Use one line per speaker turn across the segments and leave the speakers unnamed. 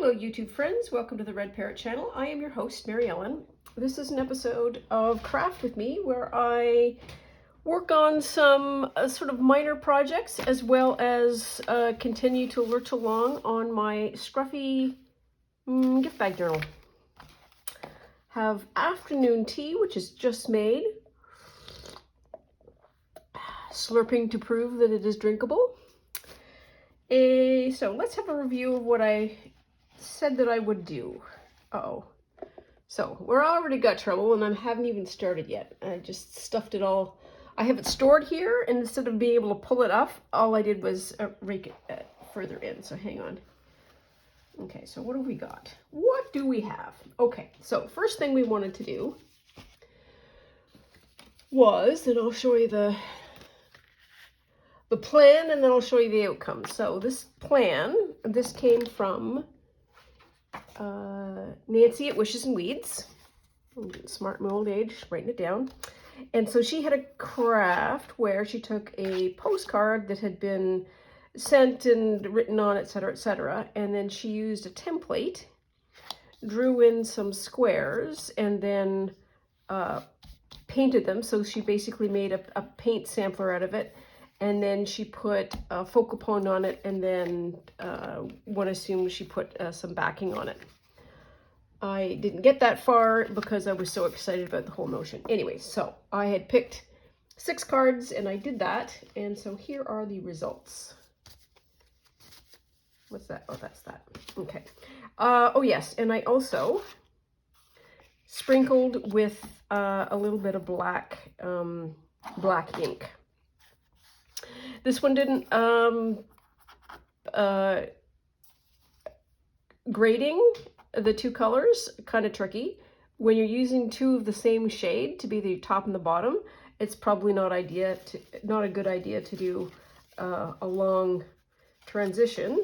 Hello YouTube friends, welcome to the Red Parrot channel. I am your host, Mary Ellen. This is an episode of Craft with Me where I work on some sort of minor projects as well as continue to lurch along on my scruffy gift bag journal. Have afternoon tea, which is just made. Slurping to prove that it is drinkable. So let's have a review of what I said that I would do. So we're already got trouble and I haven't even started yet. I just stuffed it all. I have it stored here, and instead of being able to pull it up, all I did was rake it further in. So hang on. Okay, so what do we got? What do we have? Okay, so first thing we wanted to do was, and I'll show you the plan, and then I'll show you the outcome. So this plan, this came from Nancy at Wishes and Weeds. Smart in my old age, writing it down. And so she had a craft where she took a postcard that had been sent and written on, etc., and then she used a template, drew in some squares, and then painted them. So she basically made a paint sampler out of it, and then she put a focal point on it, and then one assumes she put some backing on it. I didn't get that far because I was so excited about the whole notion. Anyway, so I had picked 6 cards and I did that. And so here are the results. What's that? Oh, that's that. Okay. Oh yes, and I also sprinkled with a little bit of black ink. This one didn't, grading the two colors, kind of tricky. When you're using 2 of the same shade to be the top and the bottom, it's probably not a good idea to do a long transition.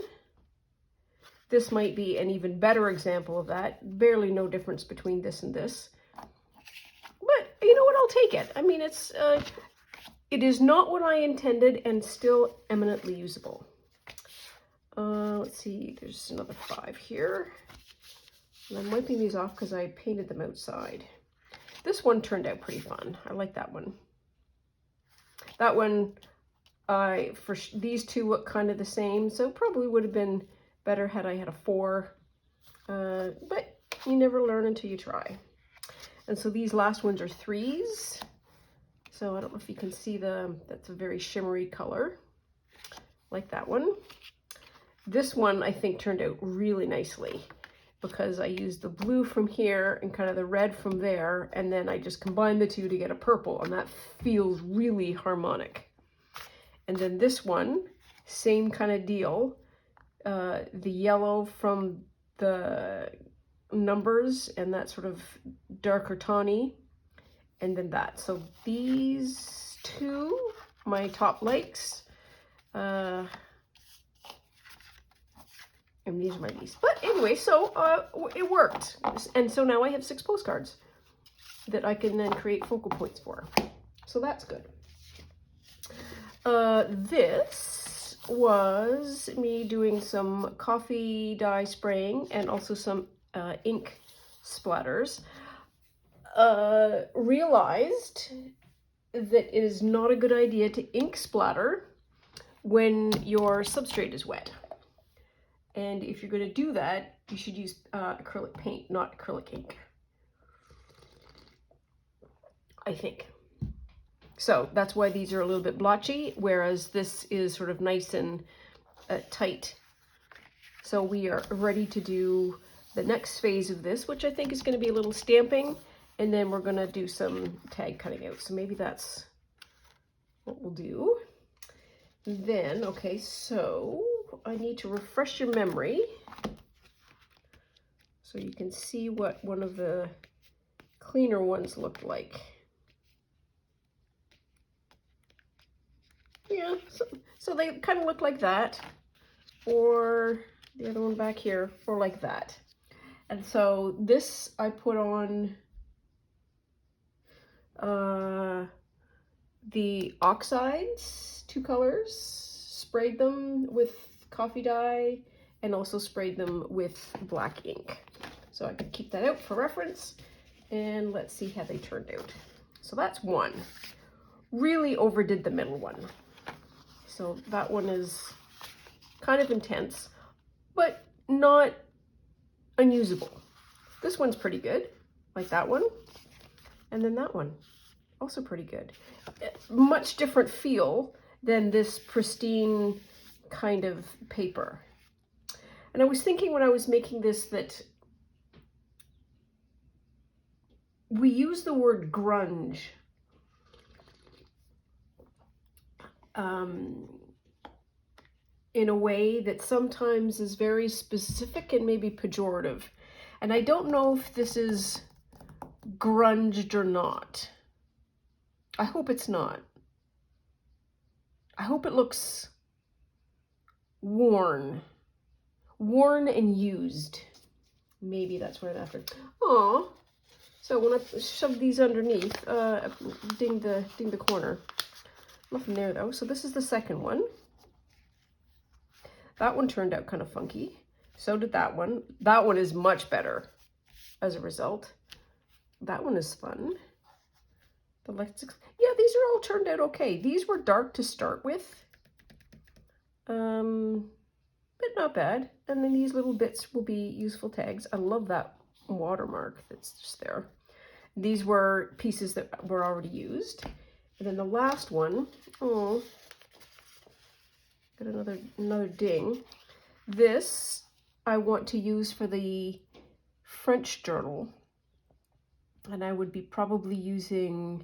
This might be an even better example of that. Barely no difference between this and this. But you know what, I'll take it. I mean, it is not what I intended and still eminently usable. Let's see, there's another 5 here. And I'm wiping these off because I painted them outside. This one turned out pretty fun. I like that one. That one, these two look kind of the same, so probably would have been better had I had a 4. But you never learn until you try. And so these last ones are 3s. So I don't know if you can see that's a very shimmery color. Like that one. This one I think turned out really nicely, because I used the blue from here and kind of the red from there, and then I just combined the 2 to get a purple, and that feels really harmonic. And then this one, same kind of deal. The yellow from the numbers and that sort of darker tawny, and then that. So these 2, my top likes. And these are my least. But anyway, so it worked. And so now I have 6 postcards that I can then create focal points for. So that's good. This was me doing some coffee dye spraying and also some ink splatters. Realized that it is not a good idea to ink splatter when your substrate is wet. And if you're going to do that, you should use acrylic paint, not acrylic ink, I think. So that's why these are a little bit blotchy, whereas this is sort of nice and tight. So we are ready to do the next phase of this, which I think is going to be a little stamping, and then we're going to do some tag cutting out. So maybe that's what we'll do. Then, okay, so I need to refresh your memory so you can see what one of the cleaner ones looked like. Yeah, so they kind of look like that, or the other one back here, or like that. And so this I put on the oxides, 2 colors, sprayed them with coffee dye, and also sprayed them with black ink. So I could keep that out for reference, and let's see how they turned out. So that's one. Really overdid the middle one. So that one is kind of intense, but not unusable. This one's pretty good, like that one. And then that one, also pretty good. Much different feel than this pristine kind of paper. And I was thinking when I was making this that we use the word grunge in a way that sometimes is very specific and maybe pejorative. And I don't know if this is grunged or not. I hope it's not. I hope it looks worn and used. Maybe that's where that hurt. Oh, so when I shove these underneath, ding the corner. Nothing there though. So this is the second one. That one turned out kind of funky. So did that one. That one is much better as a result. That one is fun. Yeah, these are all turned out okay. These were dark to start with, but not bad. And then these little bits will be useful tags. I love that watermark that's just there. These were pieces that were already used. And then the last one, oh, got another ding. This I want to use for the French journal, and I would be probably using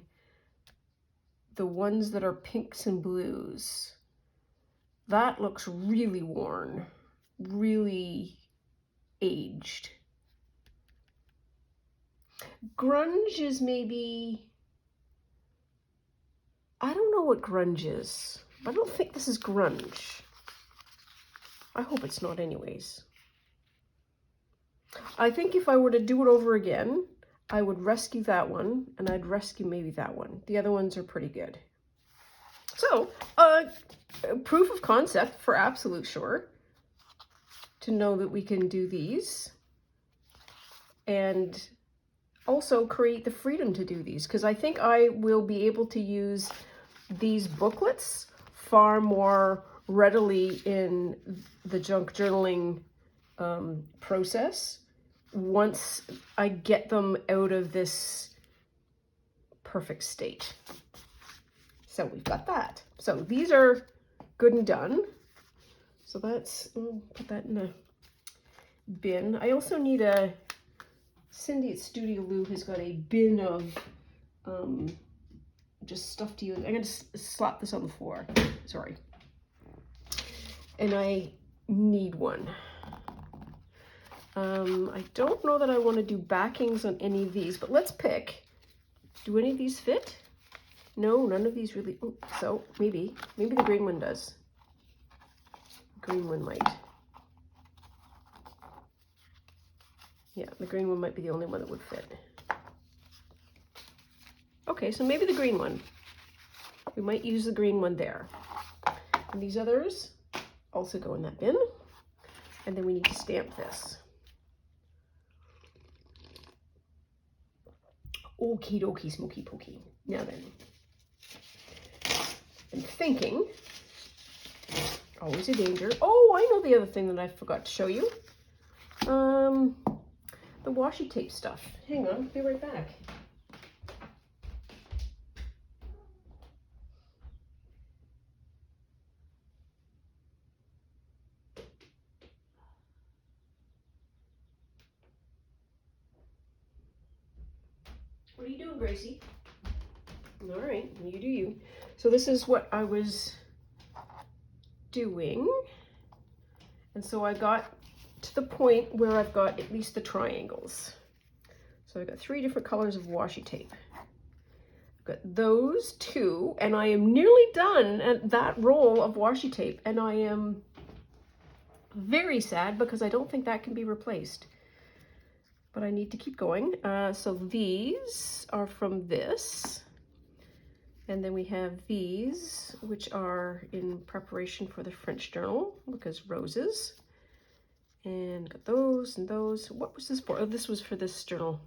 the ones that are pinks and blues. That looks really worn, really aged. Grunge is maybe, I don't know what grunge is. I don't think this is grunge. I hope it's not anyways. I think if I were to do it over again, I would rescue that one, and I'd rescue maybe that one. The other ones are pretty good. So, proof of concept for Absolute Sure, to know that we can do these, and also create the freedom to do these, because I think I will be able to use these booklets far more readily in the junk journaling process once I get them out of this perfect state. So we've got that. So these are good and done. So that's, put that in a bin. I also need Cindy at Studio Lou has got a bin of just stuff to use. I'm going to slap this on the floor. Sorry. And I need one. I don't know that I want to do backings on any of these, but let's pick. Do any of these fit? No, none of these really. Oh, so maybe the green one does. The green one might. Yeah, the green one might be the only one that would fit. Okay, so maybe the green one. We might use the green one there. And these others also go in that bin. And then we need to stamp this. Okie dokie, smoky pokey. Now then, I'm thinking, always a danger. Oh, I know the other thing that I forgot to show you. The washi tape stuff. Hang on, be right back. What are you doing, Gracie? All right, you do you. So this is what I was doing. And so I got to the point where I've got at least the triangles. So I've got 3 different colors of washi tape. I've got those 2, and I am nearly done at that roll of washi tape. And I am very sad because I don't think that can be replaced. But I need to keep going. So these are from this. And then we have these, which are in preparation for the French journal, because roses. And got those and those. What was this for? Oh, this was for this journal,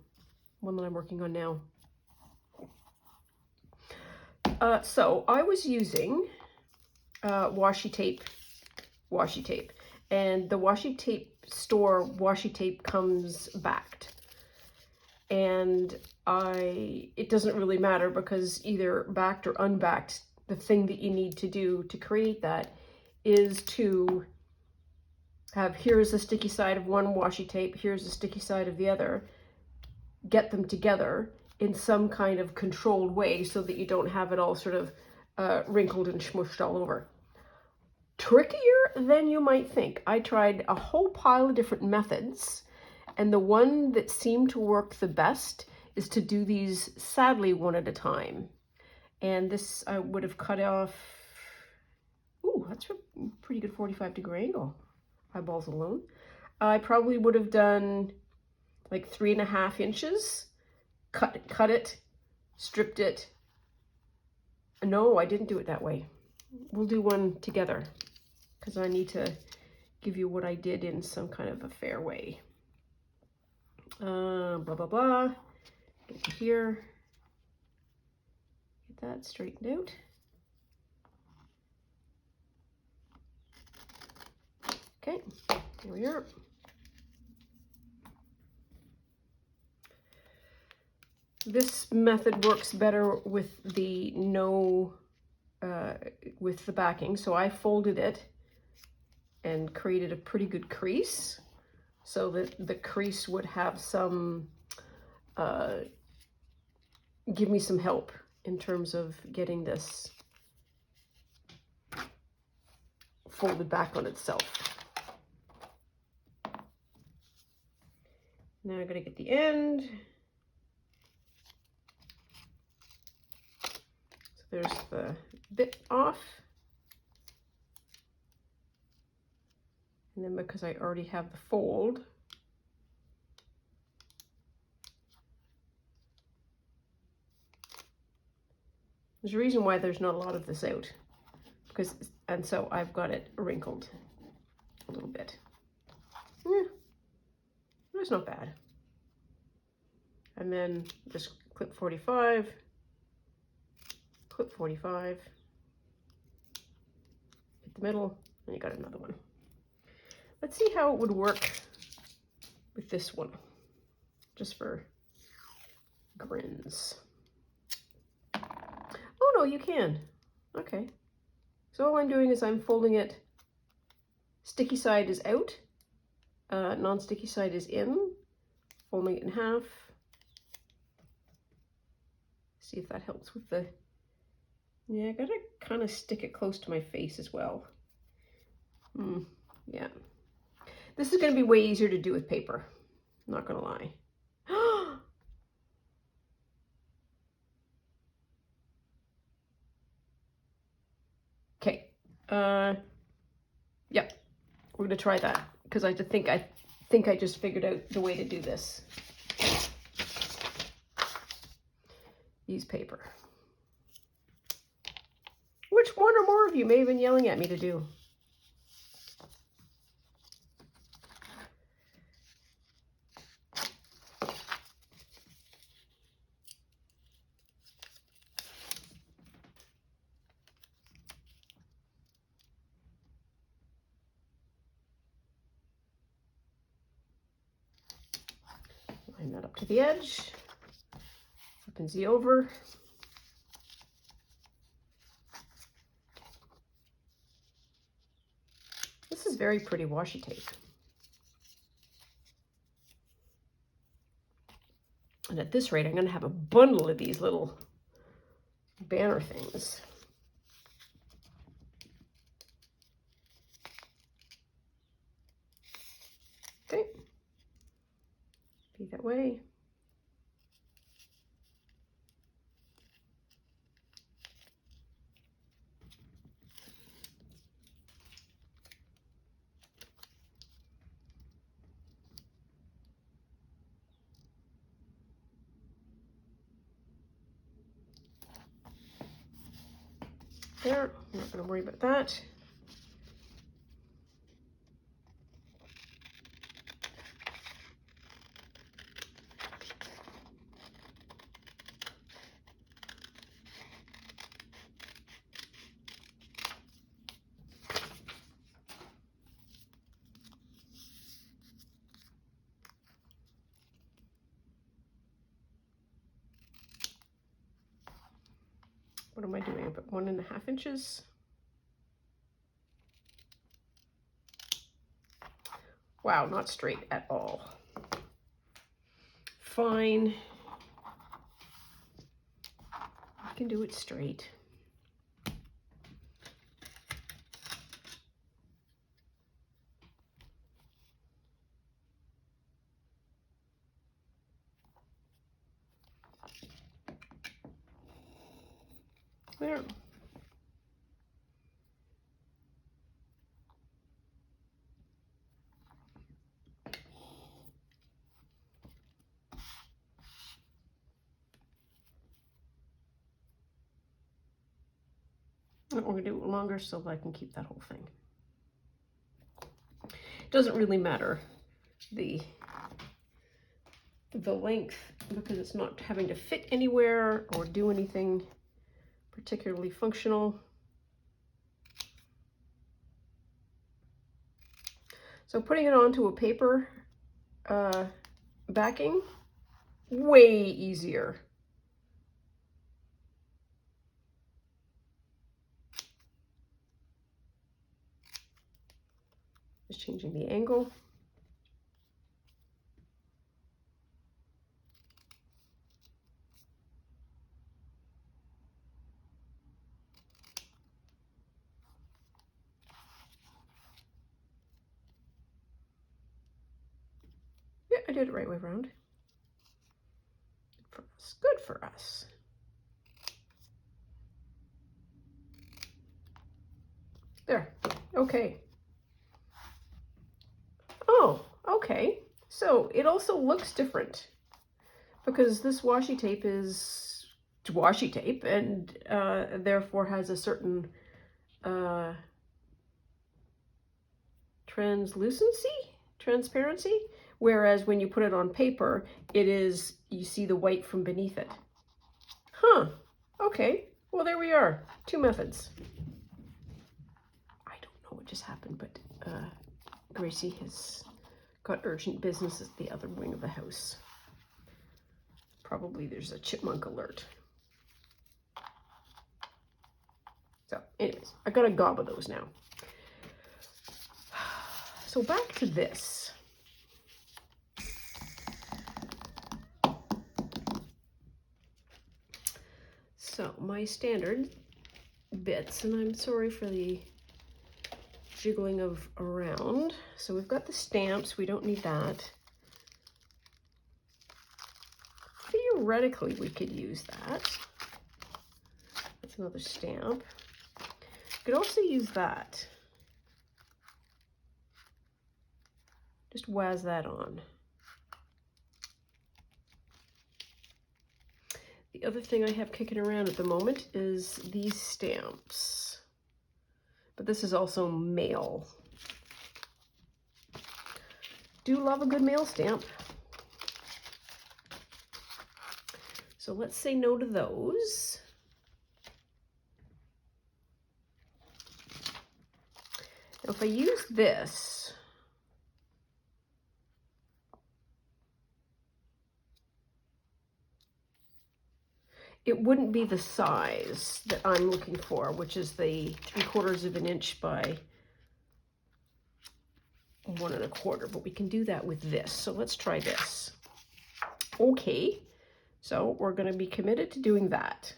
one that I'm working on now. So I was using washi tape, and the washi tape store washi tape comes backed, and it doesn't really matter because either backed or unbacked, the thing that you need to do to create that is to have, here's the sticky side of one washi tape, here's the sticky side of the other, get them together in some kind of controlled way so that you don't have it all sort of wrinkled and smushed all over. Trickier than you might think. I tried a whole pile of different methods, and the one that seemed to work the best is to do these sadly one at a time. And this I would have cut off, ooh, that's a pretty good 45-degree angle, eyeballs alone. I probably would have done like 3.5 inches, cut it, stripped it. No, I didn't do it that way. We'll do one together because I need to give you what I did in some kind of a fair way. Blah, blah, blah. Get to here. Get that straightened out. Okay, here we are. This method works better with the with the backing. So I folded it and created a pretty good crease so that the crease would have some, give me some help in terms of getting this folded back on itself. Now I'm going to get the end. So there's the bit off. And then because I already have the fold, there's a reason why there's not a lot of this out. And so I've got it wrinkled a little bit. Yeah, that's not bad. And then just clip 45, clip 45, hit the middle, and you got another one. Let's see how it would work with this one, just for grins. Oh no, you can. Okay. So all I'm doing is I'm folding it, sticky side is out, non-sticky side is in, folding it in half. See if that helps with the, yeah, I gotta kind of stick it close to my face as well. Yeah. This is gonna be way easier to do with paper, not gonna lie. Okay, yeah, we're gonna try that because I think I just figured out the way to do this. Use paper. Which one or more of you may have been yelling at me to do? Line that up to the edge. Flip and Z over. This is very pretty washi tape. And at this rate, I'm going to have a bundle of these little banner things. Okay. Be that way. There, I'm not going to worry about that. what am I doing? About 1.5 inches. Wow, not straight at all. Fine. I can do it straight. There. We're going to do it longer so I can keep that whole thing. It doesn't really matter the length because it's not having to fit anywhere or do anything particularly functional. So putting it onto a paper backing, way easier. Just changing the angle. Yeah, I did it right way around. Good for us. Good for us. There. Okay. Oh, okay. So it also looks different because this washi tape is washi tape and therefore has a certain transparency, whereas when you put it on paper, it is, you see the white from beneath it. Huh. Okay. Well, there we are. 2 methods. I don't know what just happened, but Gracie has got urgent business at the other wing of the house. Probably there's a chipmunk alert. So anyways, I got a gob of those now. So back to this. So my standard bits, and I'm sorry for the jiggling of around. So we've got the stamps, we don't need that. Theoretically, we could use that. That's another stamp. We could also use that. Just waz that on. The other thing I have kicking around at the moment is these stamps. But this is also mail. Do love a good mail stamp. So let's say no to those. Now if I use this, it wouldn't be the size that I'm looking for, which is the 3/4 of an inch by 1 1/4, but we can do that with this. So let's try this. Okay, so we're going to be committed to doing that,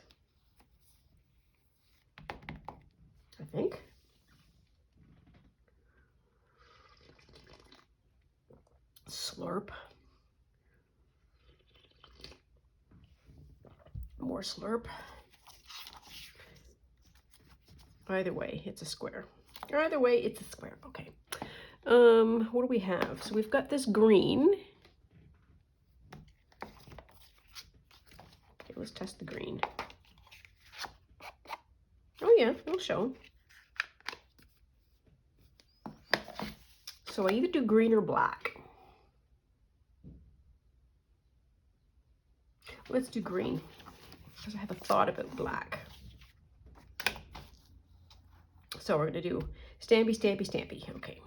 I think. Slurp. More slurp. Either way, it's a square. Either way, it's a square. Okay. What do we have? So we've got this green. Okay, let's test the green. Oh yeah, it'll show. So I either do green or black. Let's do green, because I have a thought about black. So we're going to do stampy, stampy, stampy. Okay.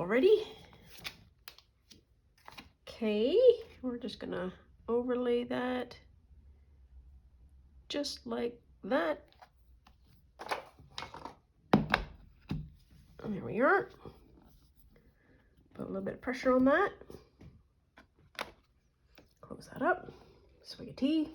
already. Okay, we're just gonna overlay that just like that. And there we are. Put a little bit of pressure on that. Close that up. Swig of tea.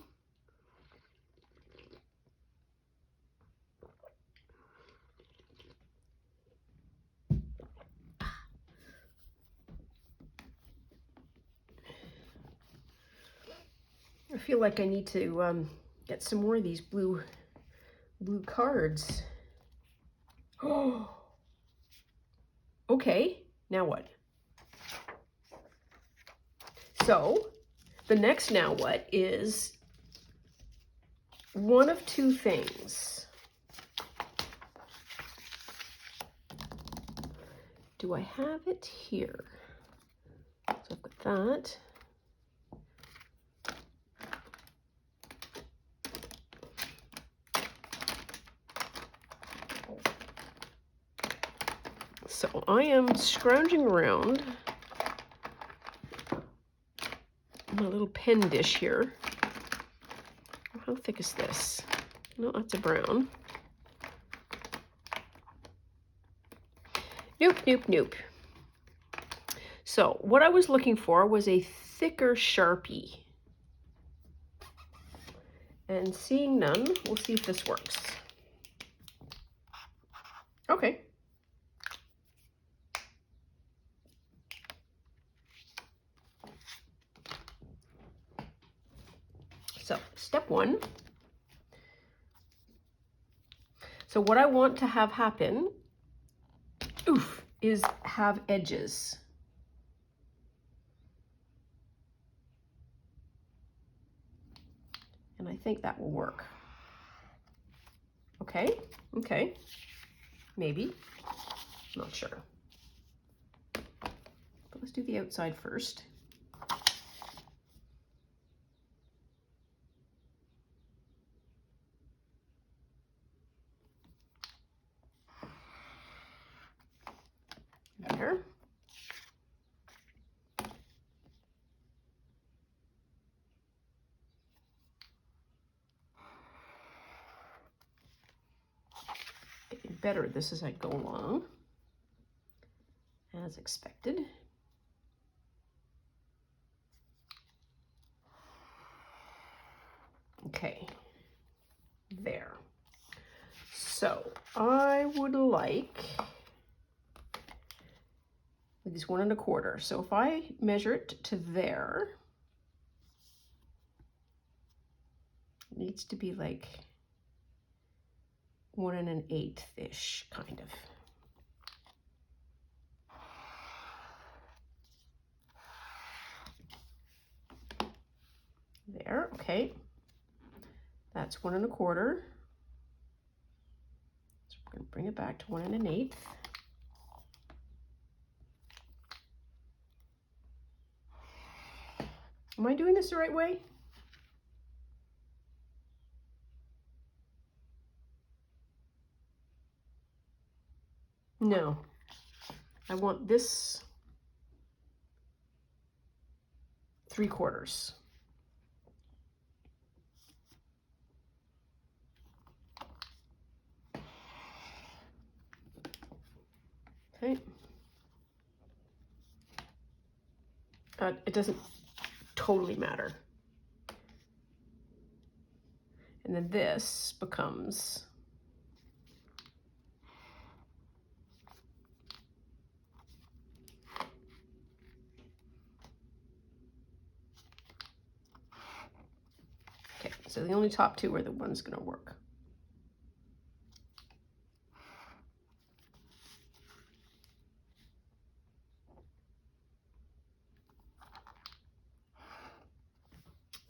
I feel like I need to get some more of these blue cards. Oh, okay, now what? So the next now what is one of two things. Do I have it here? So I've got that. So I am scrounging around my little pen dish here. How thick is this? No, that's a brown. Nope, nope, nope. So what I was looking for was a thicker Sharpie. And seeing none, we'll see if this works. Okay. So step one. So what I want to have happen, is have edges. And I think that will work. Okay, okay, maybe, not sure. But let's do the outside first. There. Getting better at this as I go along, as expected. Okay, there. So I would like this 1 1/4. So if I measure it to there, it needs to be like 1 1/8-ish, kind of. There, okay. That's 1 1/4. So we're going to bring it back to 1 1/8. Am I doing this the right way? No. I want this 3/4. Okay. It doesn't totally matter. And then this becomes okay, so the only top two are the ones going to work.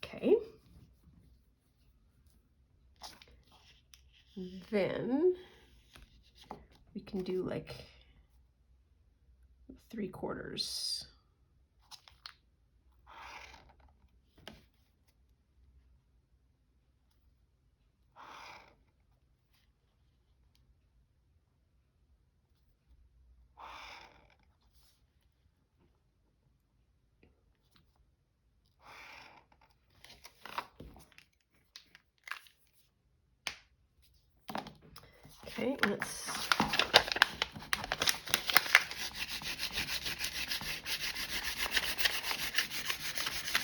Okay. Then we can do like 3/4. Okay, let's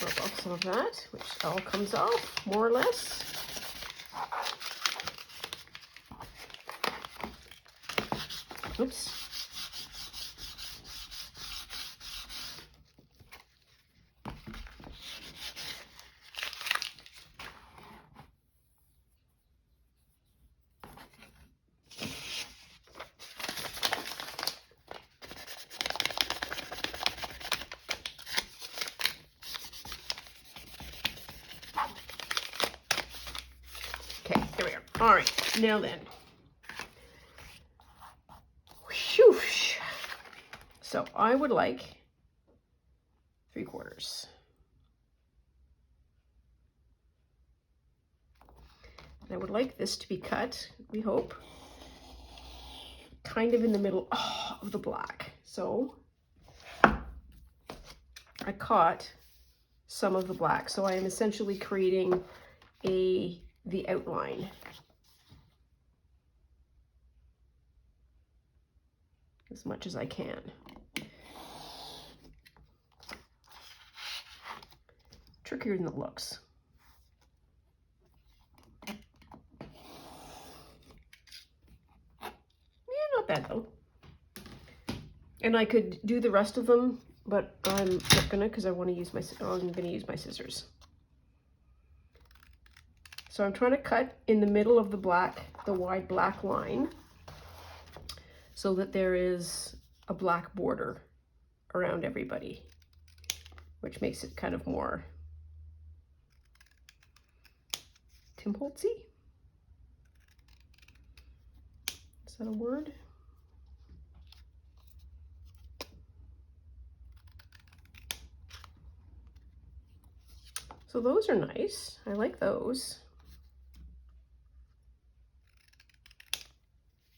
rub off some of that, which all comes off, more or less. Oops. Okay, there we are. All right, now then. Whoosh. So I would like 3/4. And I would like this to be cut, we hope, kind of in the middle of the black. So I caught some of the black. So I am essentially creating the outline. As much as I can. Trickier than it looks. Yeah, not bad though. And I could do the rest of them, but I'm not gonna because I want to use I'm gonna use my scissors. So I'm trying to cut in the middle of the black, the wide black line, so that there is a black border around everybody, which makes it kind of more Tim Holtzy? Is that a word? So those are nice. I like those.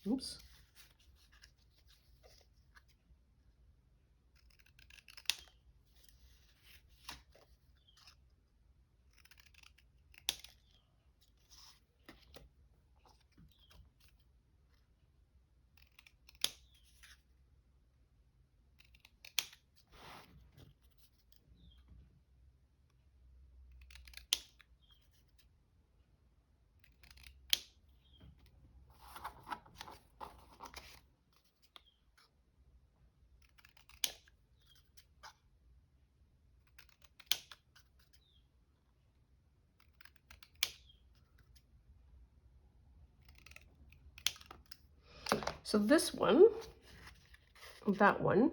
Oops. So this one, that one,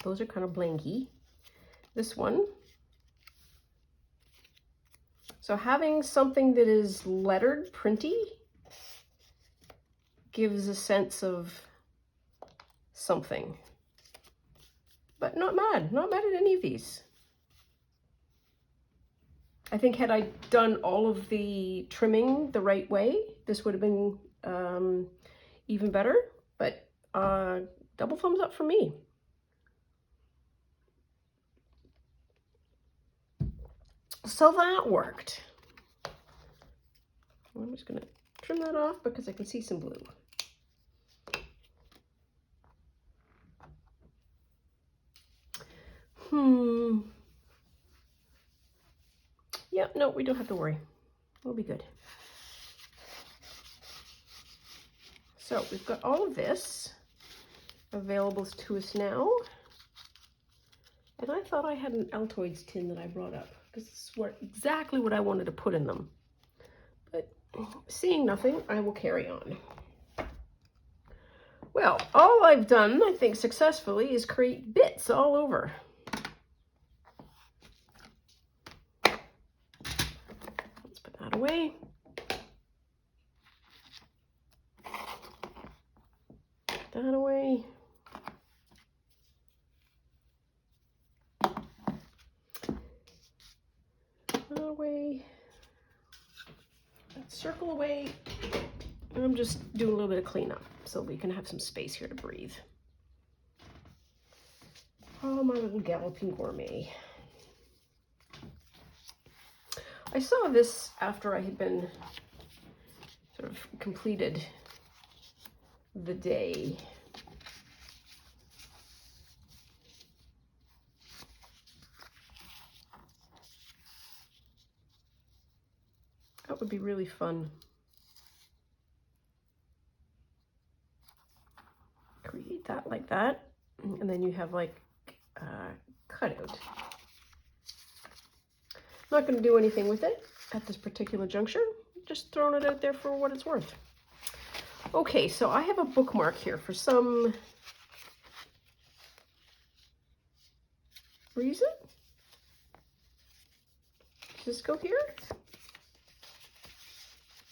those are kind of blanky. This one, so having something that is lettered, printy, gives a sense of something. But not mad at any of these. I think had I done all of the trimming the right way, this would have been even better, but double thumbs up for me. So that worked. I'm just gonna trim that off because I can see some blue. Yep, no, we don't have to worry. We'll be good. So we've got all of this available to us now. And I thought I had an Altoids tin that I brought up because this is exactly what I wanted to put in them. But seeing nothing, I will carry on. Well, all I've done, I think successfully, is create bits all over. Let's put that away. Put that away. That away. That circle away. And I'm just doing a little bit of cleanup so we can have some space here to breathe. Oh, my little galloping gourmet. I saw this after I had been sort of completed the day. That would be really fun. Create that like that, and then you have like cutout. Not going to do anything with it at this particular juncture, just throwing it out there for what it's worth. Okay, so I have a bookmark here for some reason. Does this go here?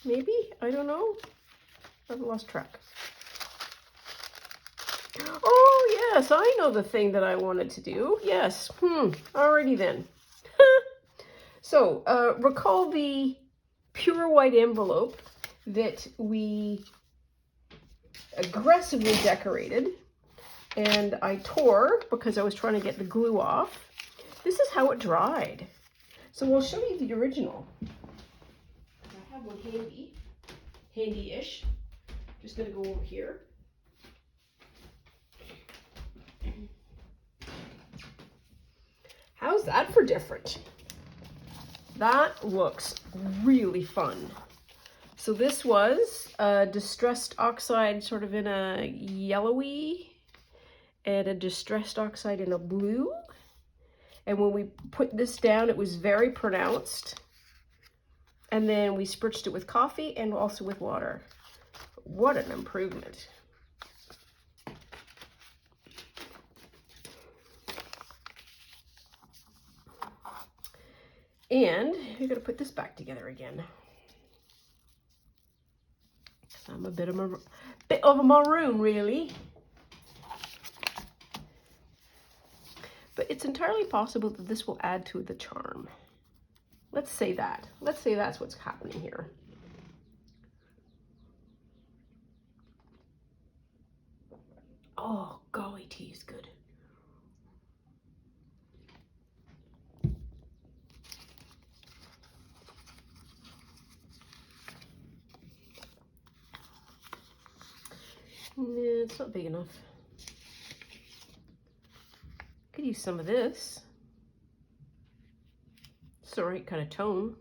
Maybe? I don't know. I've lost track. Oh, yes, I know the thing that I wanted to do. Yes. Alrighty then. So, recall the pure white envelope that we aggressively decorated, and I tore because I was trying to get the glue off. This is how it dried. So we'll show you the original. I have one handy-ish. Just gonna go over here. How's that for different? That looks really fun. So this was a distressed oxide sort of in a yellowy and a distressed oxide in a blue. And when we put this down, it was very pronounced. And then we spritched it with coffee and also with water. What an improvement. And you're gonna put this back together again. I'm a bit of a maroon, really. But it's entirely possible that this will add to the charm. Let's say that. Let's say that's what's happening here. Oh, golly, tea is good. Nah, it's not big enough. Could use some of this. It's the right kind of tone.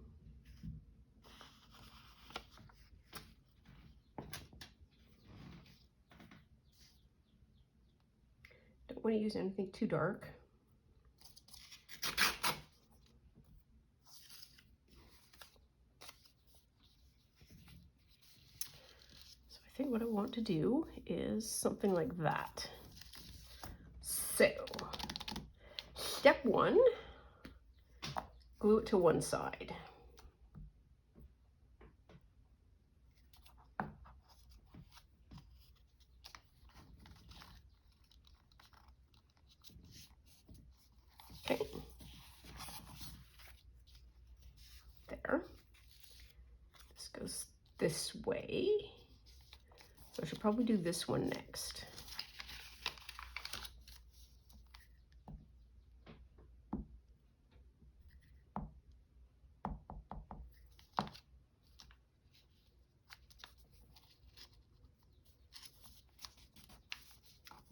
Don't want to use anything too dark. I think what I want to do is something like that. So, step one, glue it to one side. Okay. There. This goes this way. So I should probably do this one next.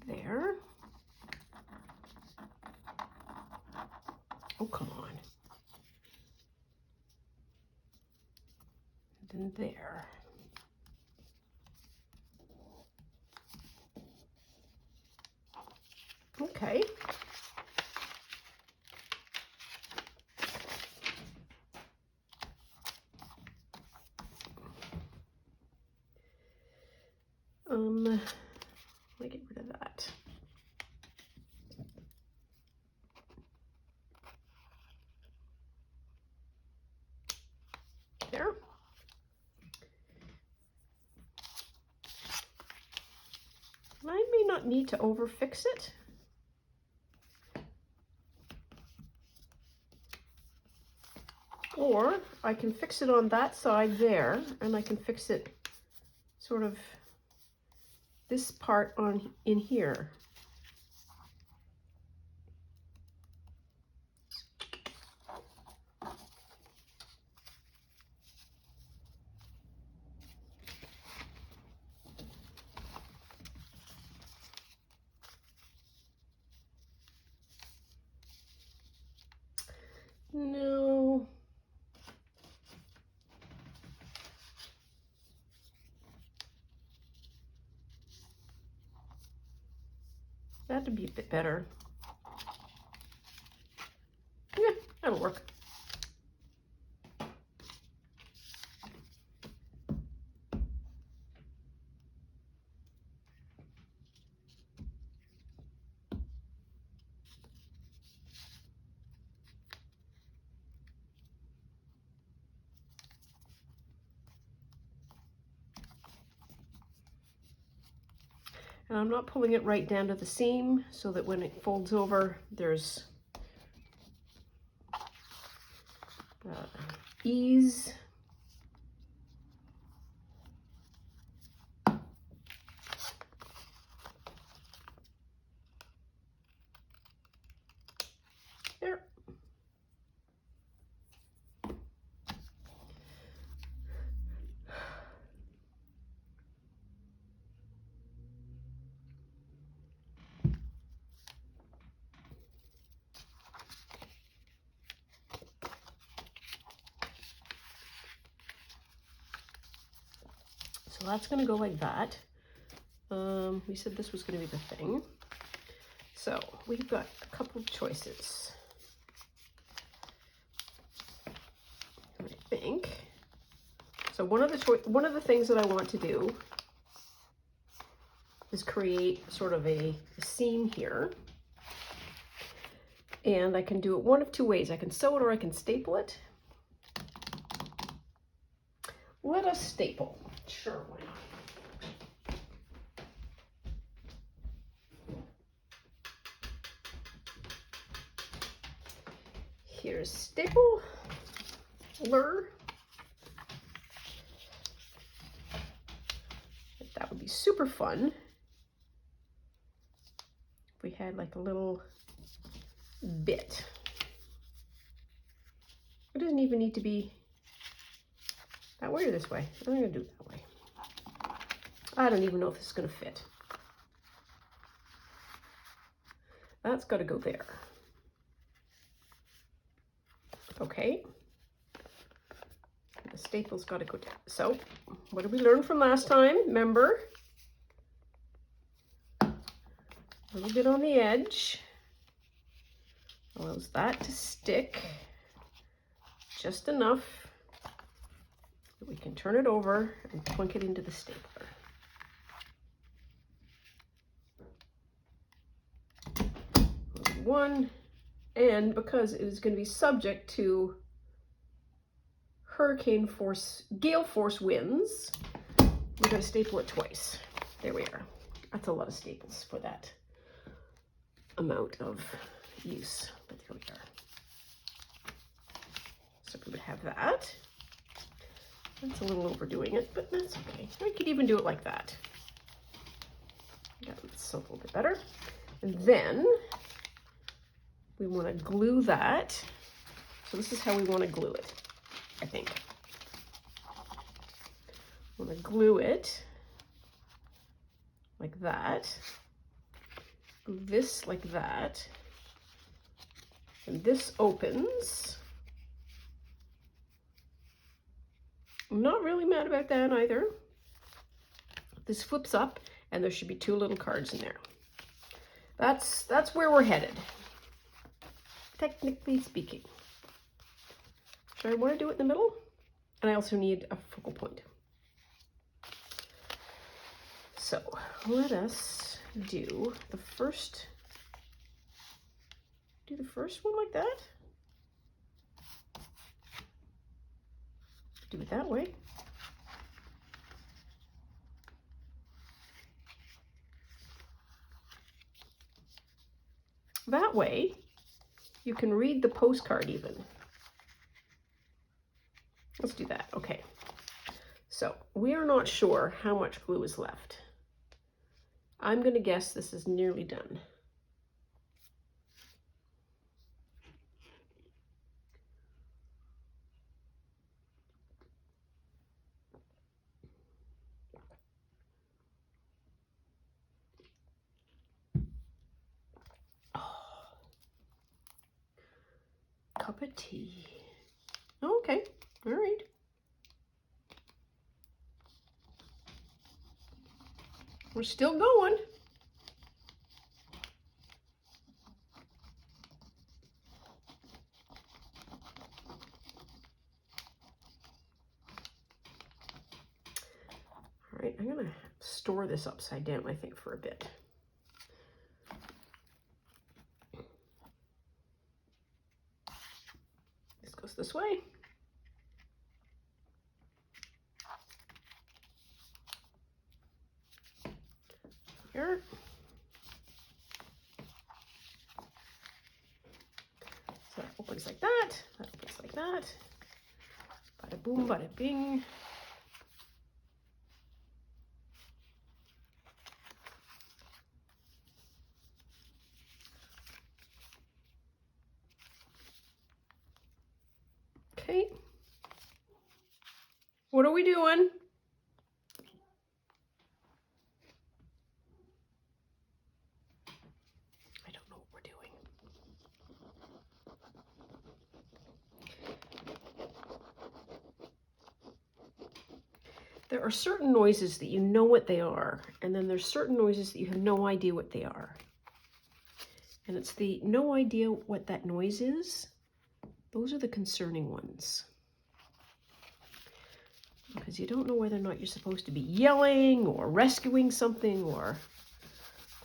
There. Oh, come on. And then there. Okay. Let me get rid of that. There. I may not need to overfix it. Or I can fix it on that side there, and I can fix it sort of this part on in here. No. That'd be a bit better. Yeah, that'll work. And I'm not pulling it right down to the seam so that when it folds over, there's ease. There. So that's going to go like that. We said this was going to be the thing. So we've got a couple of choices. I think. So one of the things that I want to do is create sort of a seam here. And I can do it one of two ways. I can sew it or I can staple it. Let us staple. Sure, why not? Here's stapler. That would be super fun if we had like a little bit. It doesn't even need to be that way or this way. I'm gonna do it that way. I don't even know if this is gonna fit. That's gotta go there. Okay. The staple's gotta go down. So, what did we learn from last time? Remember? A little bit on the edge. Allows that to stick just enough that we can turn it over and plunk it into the stapler. One, and because it is going to be subject to hurricane force, gale force winds, we're going to staple it twice. There we are. That's a lot of staples for that amount of use, but there we are. So we would have that. That's a little overdoing it, but that's okay. I could even do it like that. Yeah, that's a little bit better. And then we want to glue that. So this is how we want to glue it, I think. I want to glue it like that. Glue this like that. And this opens. I'm not really mad about that either. This flips up and there should be two little cards in there. That's where we're headed, technically speaking. So I want to do it in the middle, and I also need a focal point. So let us do the first one like that. Do it that way. That way, you can read the postcard even. Let's do that. Okay. So we are not sure how much glue is left. I'm going to guess this is nearly done. cup of tea. Okay, all right. We're still going. All right, I'm gonna store this upside down, I think, for a bit. This goes this way. Here. So that opens like that. That opens like that. Bada boom, bada bing. Okay. What are we doing? I don't know what we're doing. There are certain noises that you know what they are, and then there's certain noises that you have no idea what they are. And it's the no idea what that noise is. Those are the concerning ones. Because you don't know whether or not you're supposed to be yelling or rescuing something or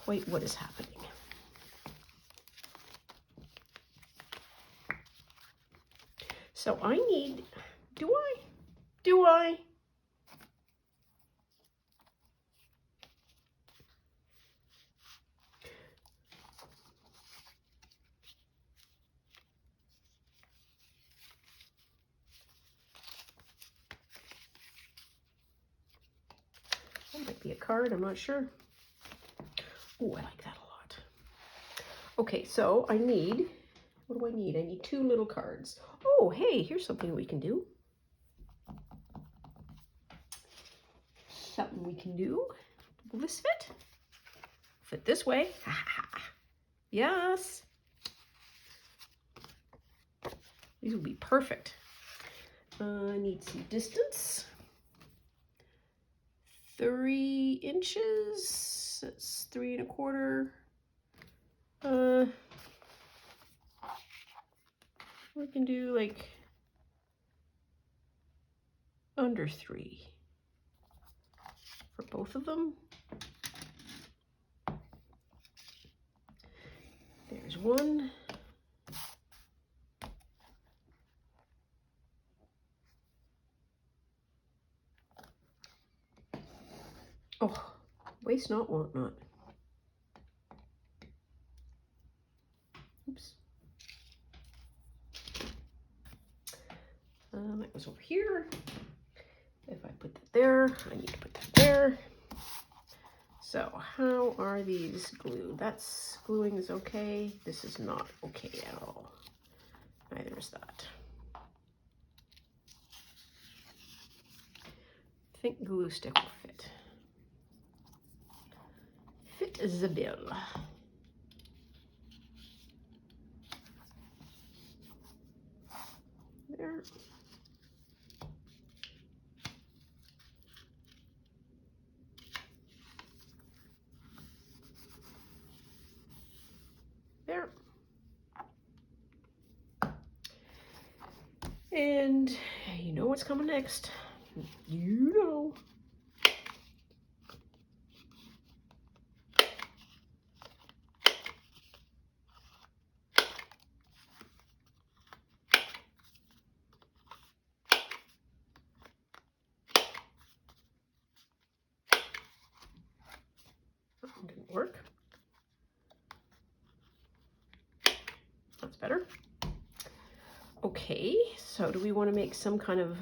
quite what is happening. So I need, do I? That might be a card, I'm not sure. Oh, I like that a lot. Okay, so I need, what do I need? I need 2 little cards. Oh, hey, here's something we can do. Something we can do. Will this fit? Fit this way. Yes. These will be perfect. I need some distance. 3 inches. That's 3 1/4. We can do like under 3 for both of them. There's one. Oh, waste not, want not. Oops. That goes over here. If I put that there, I need to put that there. So how are these glued? That's gluing is okay. This is not okay at all. Neither is that. I think glue stick will fit. Fit the bill. There. There. And you know what's coming next. You know. Didn't work. That's better. Okay, so do we want to make some kind of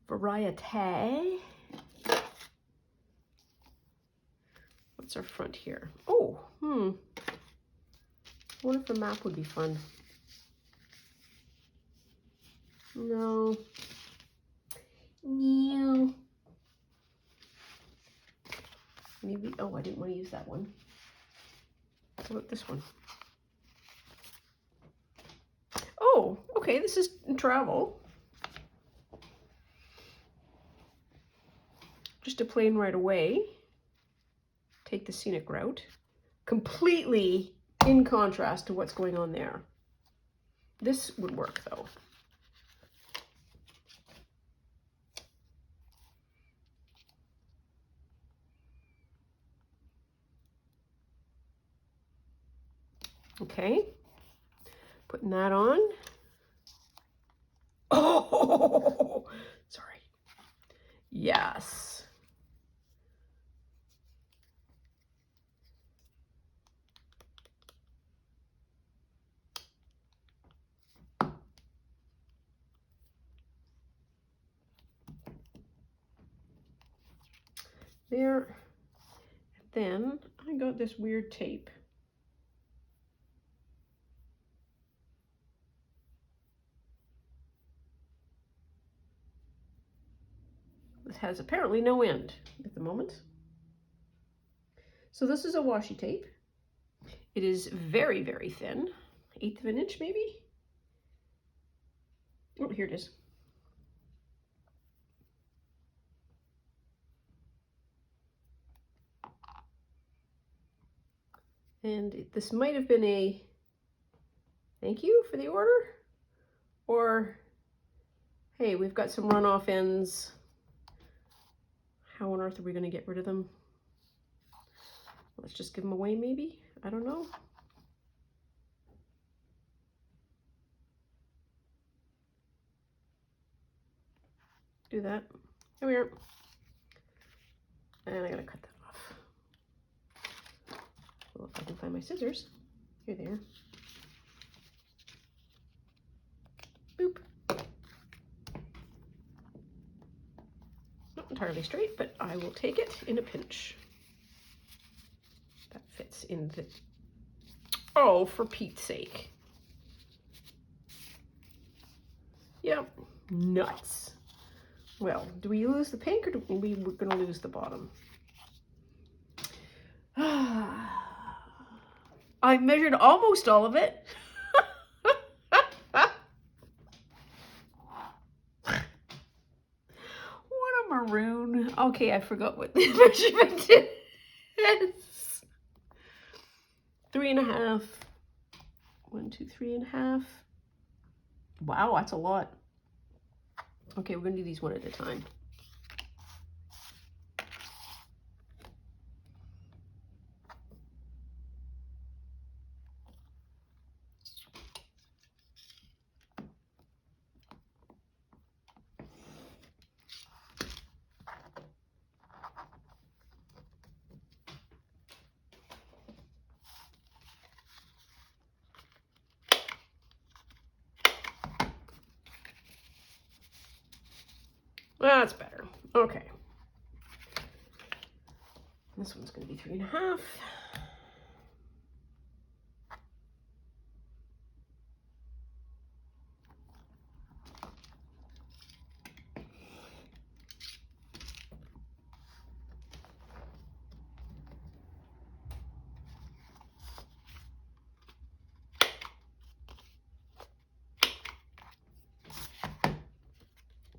variety? What's our front here? Oh, I wonder if a map would be fun. No. No. Maybe, oh, I didn't want to use that one. How about this one? Oh, okay, this is travel. Just a plain right away. Take the scenic route. Completely in contrast to what's going on there. This would work though. Okay, putting that on. Oh, sorry. Yes. There. Then I got this weird tape. This has apparently no end at the moment. So this is a washi tape. It is very, very thin. 1/8 of an inch maybe? Oh, here it is. And this might have been a thank you for the order, or hey, we've got some runoff ends. How on earth are we going to get rid of them? Let's just give them away maybe? I don't know. Do that. There we are. And I gotta cut that off. Well, if I can find my scissors. Here they are. Boop. Not entirely straight, but I will take it in a pinch. That fits in the... Oh, for Pete's sake. Yep, nuts. Well, do we lose the pink or do we we're gonna lose the bottom? I measured almost all of it. What a maroon. Okay, I forgot what the measurement is. 3.5. 1, 2, 3.5. Wow, that's a lot. Okay, we're gonna do these one at a time. That's better. Okay. This one's going to be 3.5.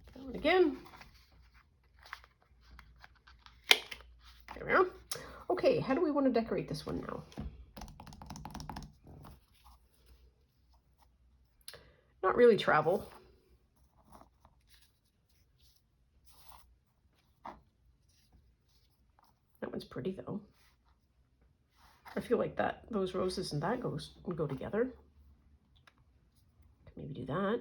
That one again. There we are. Okay, how do we want to decorate this one now? Not really travel. That one's pretty though. I feel like that those roses and that go together. Could maybe do that.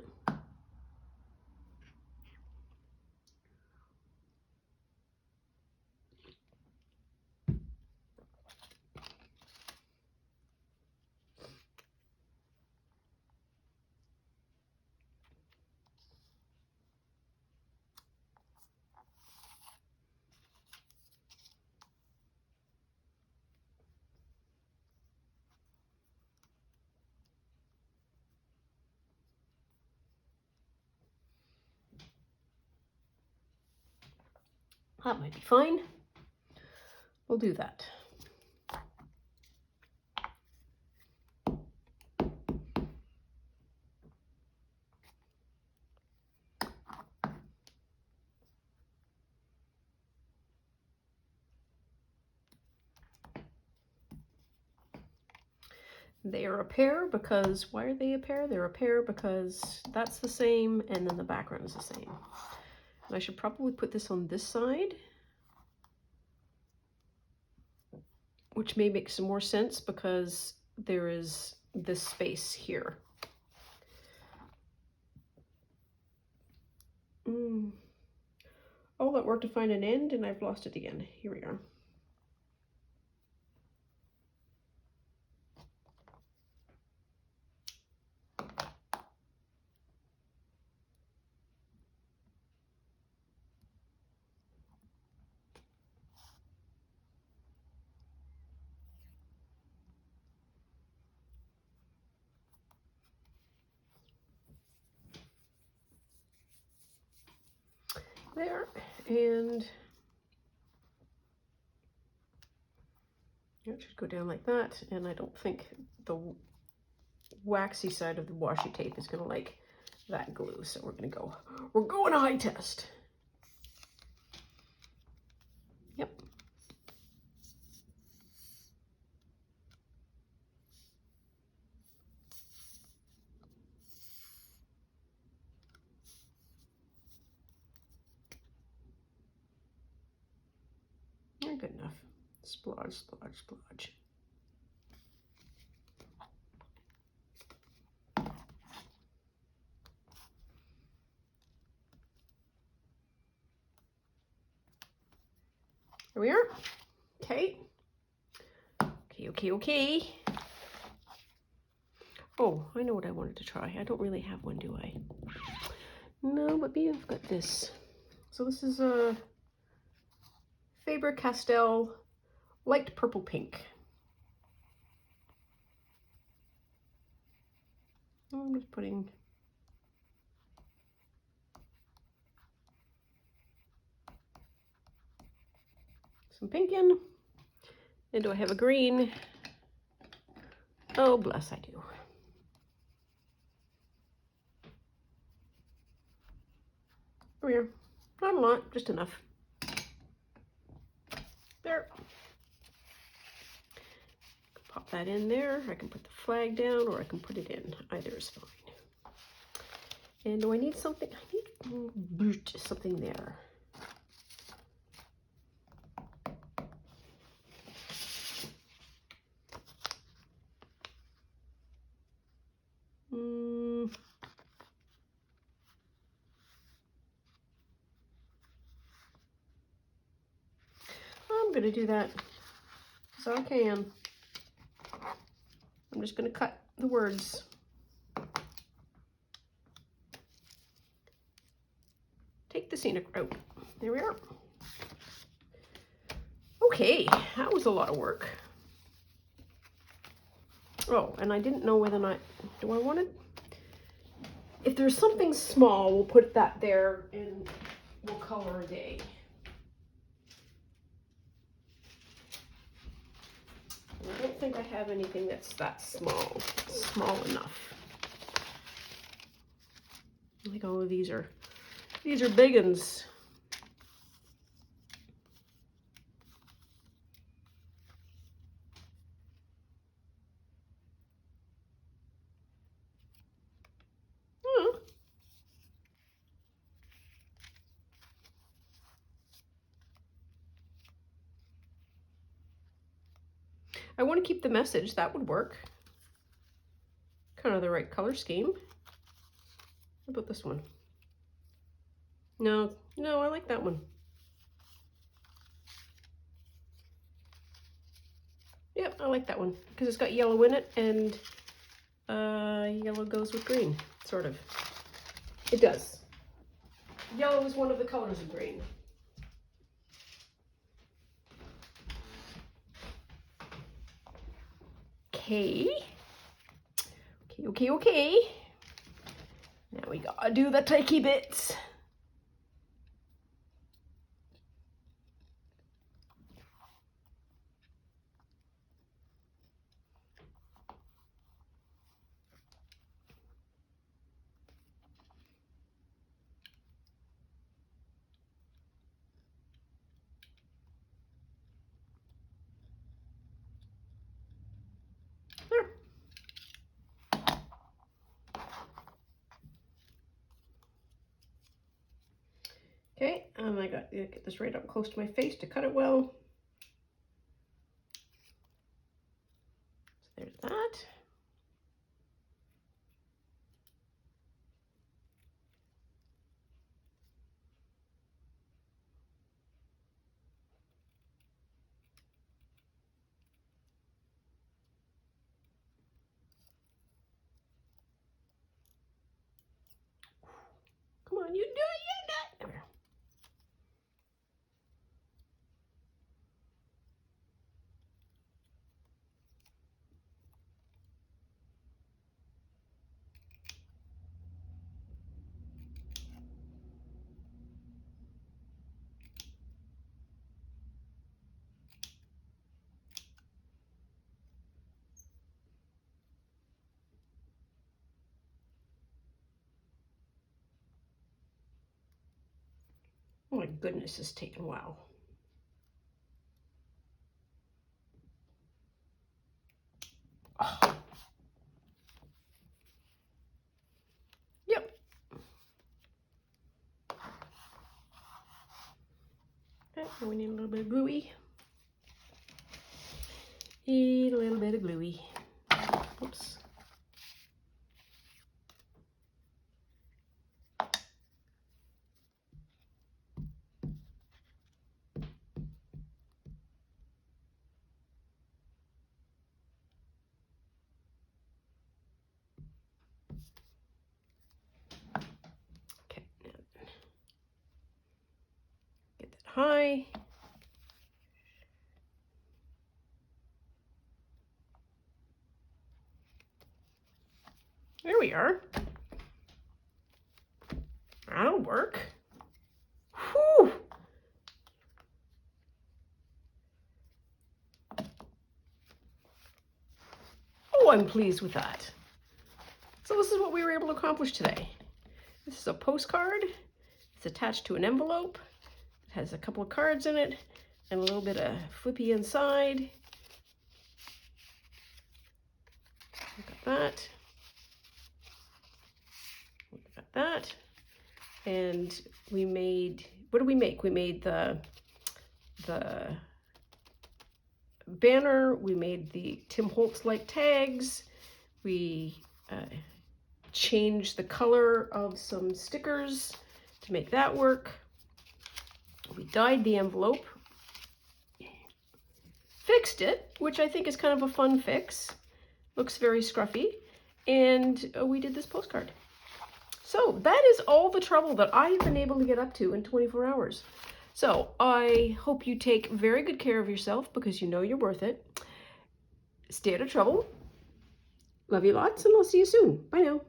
That might be fine. We'll do that. They are a pair because, why are they a pair? They're a pair because that's the same and then the background is the same. And I should probably put this on this side, which may make some more sense because there is this space here. All that work to find an end, and I've lost it again. Here we are. There, and it should go down like that, and I don't think the waxy side of the washi tape is going to like that glue, so we're going high test. Yep. Good enough. Splodge, splodge, splodge. Here we are. Okay. Okay. Oh, I know what I wanted to try. I don't really have one, do I? No, but maybe I've got this. So this is a Faber-Castell light purple pink. I'm just putting some pink in. And do I have a green? Oh, bless, I do. Here we are. Not a lot, just enough. There. Pop that in there. I can put the flag down or I can put it in. Either is fine. And do I need something? I need something there. I'm going to do that so I can. I'm just going to cut the words. Take the scenic route. There we are. Okay, that was a lot of work. Oh, and I didn't know whether or not, do I want it? If there's something small, we'll put that there and we'll color a day. I don't think I have anything that's that small enough. Like, oh, these are big uns. I want to keep the message. That would work. Kind of the right color scheme. How about this one? No, I like that one. Yep, I like that one because it's got yellow in it, and yellow goes with green, sort of. It does. Yellow is one of the colors of green. Okay. Now we gotta do the tricky bits. There. get this right up close to my face to cut it well. So there's that. Come on, you do it, you do it. Oh my goodness, it's taken a while. Oh. Yep. Okay, we need a little bit of gluey. Need a little bit of gluey. Oops. Okay, now get that high. There we are. That'll work. Whew. Oh, I'm pleased with that. So this is what we were able to accomplish today. This is a postcard. It's attached to an envelope. It has a couple of cards in it and a little bit of flippy inside. Look at that. Look at that. And we made, what did we make? We made the banner. We made the Tim Holtz-like tags. We changed the color of some stickers to make that work. We dyed the envelope, fixed it, which I think is kind of a fun fix. Looks very scruffy. And we did this postcard. So that is all the trouble that I've been able to get up to in 24 hours. So I hope you take very good care of yourself because you know you're worth it. Stay out of trouble. Love you lots, and I'll see you soon. Bye now.